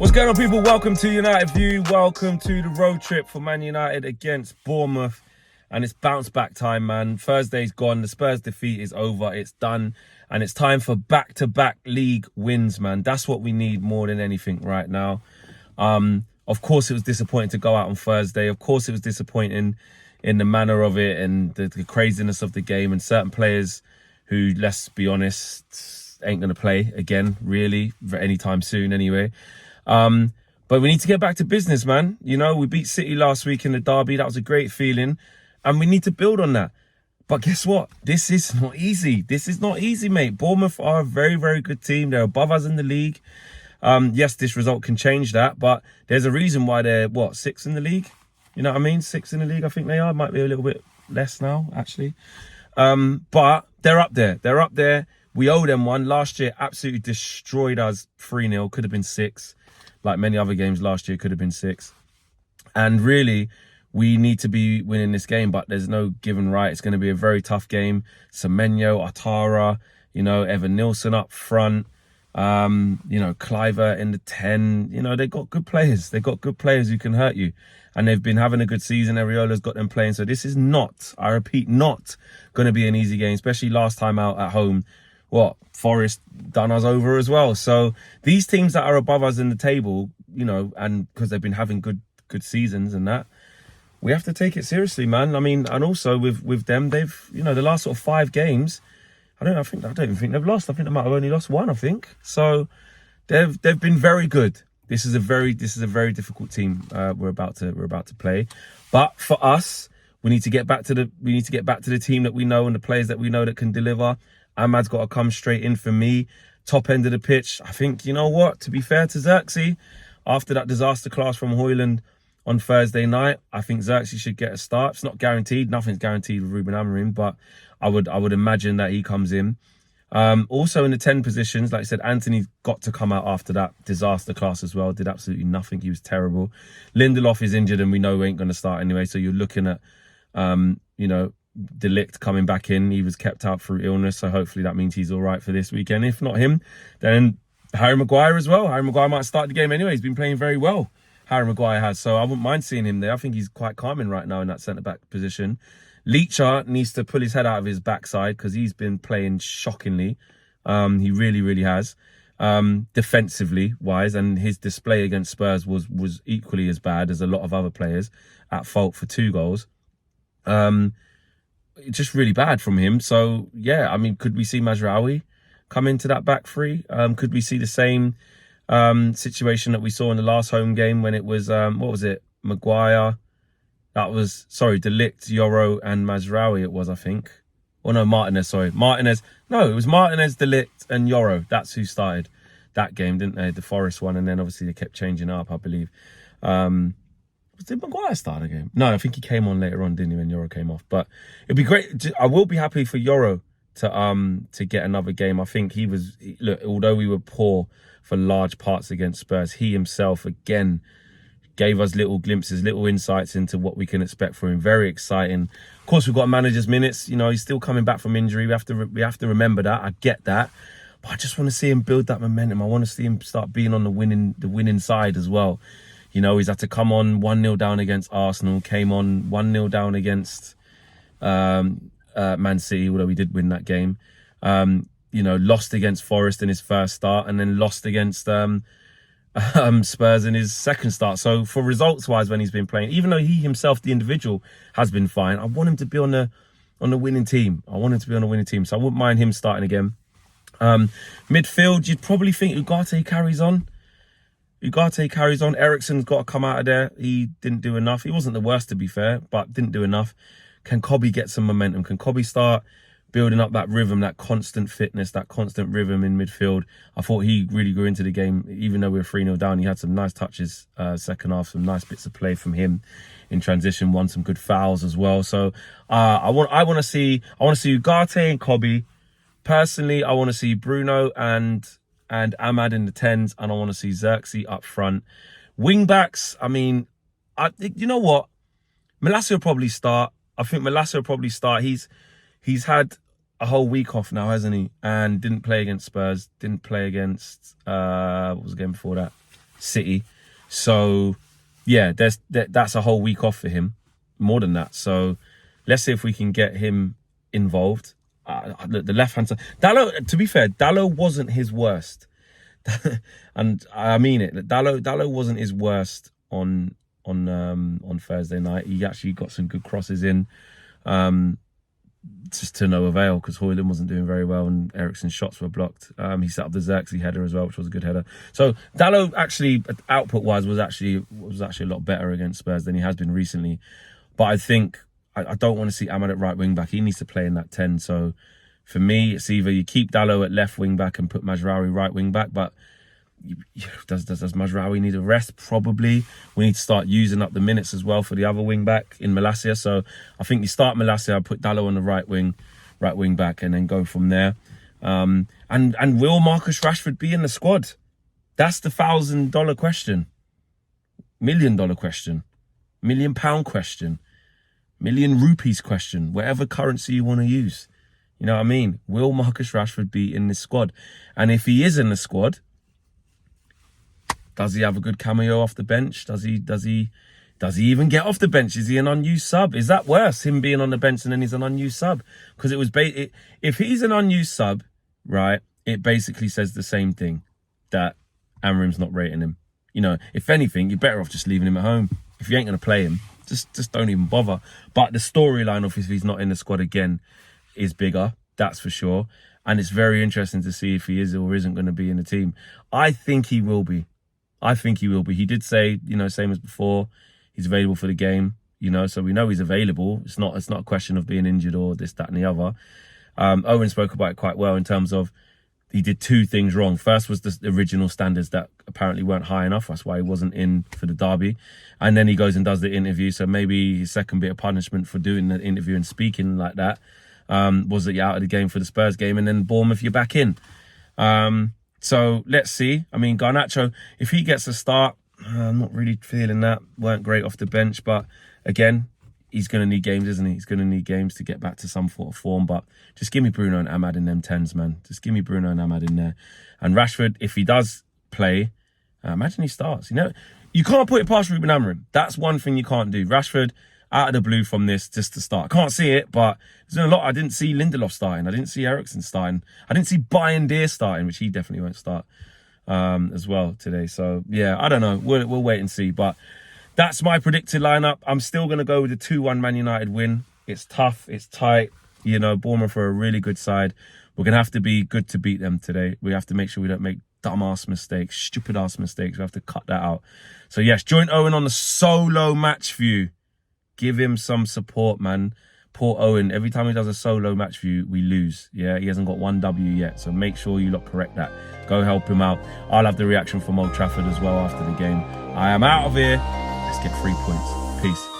What's going on, people? Welcome to United View. Welcome to the road trip for Man United against Bournemouth. And it's bounce back time, man. Thursday's gone. The Spurs defeat is over. It's done. And it's time for back-to-back league wins, man. That's what we need more than anything right now. Of course, it was disappointing to go out on Thursday. Of course, it was disappointing in the manner of it and the craziness of the game. And certain players who, let's be honest, ain't going to play again, really, anytime soon anyway. But we need to get back to business, man. You know, we beat City last week in the derby. That was a great feeling. And we need to build on that. But guess what? This is not easy. This is not easy, mate. Bournemouth are a very, very good team. They're above us in the league. Yes, this result can change that. But there's a reason why they're, what, 6th in the league? You know what I mean? 6th in the league, I think they are. Might be a little bit less now, actually. But they're up there. They're up there. We owe them one. Last year, absolutely destroyed us 3-0. Could have been 6. Like many other games last year, could have been 6. And really, we need to be winning this game, but there's no given right. It's going to be a very tough game. Semenyo, Atara, you know, Evan Nilsson up front, you know, Cliver in the 10. You know, they've got good players. They've got good players who can hurt you. And they've been having a good season. Ariola's got them playing. So this is not, I repeat, not going to be an easy game, especially last time out at home. What, Forest done us over as well. So these teams that are above us in the table, you know, and because they've been having good seasons and that, we have to take it seriously, man. I mean, and also with them, they've, you know, the last sort of 5 games, I don't even think they've lost. I think they might have only lost 1, I think. So they've been very good. This is a very difficult team we're about to play. But for us, we need to get back to the team that we know and the players that we know that can deliver. Ahmad's got to come straight in for me. Top end of the pitch. I think, you know what, to be fair to Xerxes, after that disaster class from Højlund on Thursday night, I think Xerxes should get a start. It's not guaranteed. Nothing's guaranteed with Ruben Amorim, but I would imagine that he comes in. Also in the 10 positions, like I said, Anthony's got to come out after that disaster class as well. Did absolutely nothing. He was terrible. Lindelof is injured and we know he ain't going to start anyway. So you're looking at, you know, De Ligt coming back in. He was kept out through illness, so hopefully that means he's all right for this weekend. If not him, then Harry Maguire as well. Harry Maguire might start the game anyway. He's been playing very well, Harry Maguire has, so I wouldn't mind seeing him there. I think he's quite calming right now in that centre-back position. Leacher needs to pull his head out of his backside because he's been playing shockingly. He really, really has. Defensively wise, and his display against Spurs was equally as bad as a lot of other players, at fault for 2 goals. Just really bad from him. So yeah, I mean, could we see Mazraoui come into that back three? Could we see the same situation that we saw in the last home game when it was what was it, Maguire, that was, sorry, De Ligt, Yoro and Mazraoui it was, I think. Oh no, Martinez, sorry, Martinez. No, it was Martinez, De Ligt and Yoro. That's who started that game, didn't they? The Forest one, and then obviously they kept changing up, I believe. Did Maguire start a game? No, I think he came on later on, didn't he, when Yoro came off. But it'd be great. I will be happy for Yoro to get another game. I think he was, look, although we were poor for large parts against Spurs, he himself, again, gave us little glimpses, little insights into what we can expect from him. Very exciting. Of course, we've got manager's minutes. You know, he's still coming back from injury. We have to remember that. I get that. But I just want to see him build that momentum. I want to see him start being on the winning side as well. You know, he's had to come on 1-0 down against Arsenal, came on 1-0 down against Man City, although we did win that game. You know, lost against Forest in his first start and then lost against Spurs in his second start. So for results-wise, when he's been playing, even though he himself, the individual, has been fine, I want him to be on the winning team. I want him to be on a winning team. So I wouldn't mind him starting again. Midfield, you'd probably think Ugarte carries on. Eriksen's got to come out of there. He didn't do enough. He wasn't the worst, to be fair, but didn't do enough. Can Kobbie get some momentum? Can Kobbie start building up that rhythm, that constant fitness, that constant rhythm in midfield? I thought he really grew into the game. Even though we were 3-0 down, he had some nice touches second half, some nice bits of play from him in transition, won some good fouls as well. So I want to see Ugarte and Kobbie. Personally, I want to see Bruno and Ahmad in the 10s, and I want to see Xerxes up front. Wingbacks, I mean, you know what? Malacia will probably start. I think Malacia will probably start. He's had a whole week off now, hasn't he? And didn't play against Spurs. Didn't play against, what was the game before that? City. So, yeah, that's a whole week off for him. More than that. So, let's see if we can get him involved. The left-hand side. Dalot, to be fair, Dalot wasn't his worst. And I mean it. Dalot wasn't his worst on Thursday night. He actually got some good crosses in, just to no avail because Højlund wasn't doing very well and Eriksen's shots were blocked. He set up the Xerxes header as well, which was a good header. So Dalot actually, output-wise, was actually a lot better against Spurs than he has been recently. But I think I don't want to see Ahmad at right wing back. He needs to play in that 10. So for me, it's either you keep Dalot at left wing back and put Mazraoui right wing back, but does Mazraoui need a rest? Probably. We need to start using up the minutes as well for the other wing back in Malacia. So I think you start Malacia, put Dalot on the right wing back, and then go from there. And will Marcus Rashford be in the squad? That's the $1,000 question, $1 million question, £1 million question, million rupees question, whatever currency you want to use. You know what I mean? Will Marcus Rashford be in this squad? And if he is in the squad, does he have a good cameo off the bench? Does he even get off the bench? Is he an unused sub? Is that worse, him being on the bench and then he's an unused sub? Because it was if he's an unused sub, right, it basically says the same thing, that Amrim's not rating him. You know, if anything, you're better off just leaving him at home. If you ain't going to play him, just don't even bother. But the storyline of if he's not in the squad again is bigger, that's for sure. And it's very interesting to see if he is or isn't going to be in the team. I think he will be. He did say, you know, same as before, he's available for the game, you know, so we know he's available. It's not a question of being injured or this, that and the other. Owen spoke about it quite well in terms of he did two things wrong. First was the original standards that apparently weren't high enough. That's why he wasn't in for the derby. And then he goes and does the interview. So maybe his second bit of punishment for doing the interview and speaking like that was that you're out of the game for the Spurs game, and then Bournemouth, you're back in. So let's see. I mean, Garnacho, if he gets a start, I'm not really feeling that. Weren't great off the bench, but again, he's going to need games, isn't he? He's going to need games to get back to some sort of form. But just give me Bruno and Ahmad in them 10s, man. Just give me Bruno and Ahmad in there. And Rashford, if he does play, imagine he starts. You know, you can't put it past Ruben Amorim. That's one thing you can't do. Rashford, out of the blue from this, just to start. I can't see it, but there's a lot. I didn't see Lindelof starting. I didn't see Eriksen starting. I didn't see Bayern Deer starting, which he definitely won't start as well today. So, yeah, I don't know. We'll wait and see. But that's my predicted lineup. I'm still going to go with a 2-1 Man United win. It's tough. It's tight. You know, Bournemouth are a really good side. We're going to have to be good to beat them today. We have to make sure we don't make dumb-ass mistakes, stupid-ass mistakes. We have to cut that out. So, yes, join Owen on the solo match view. Give him some support, man. Poor Owen. Every time he does a solo match view, we lose. Yeah, he hasn't got one W yet. So make sure you lot correct that. Go help him out. I'll have the reaction from Old Trafford as well after the game. I am out of here. Let's get 3 points. Peace.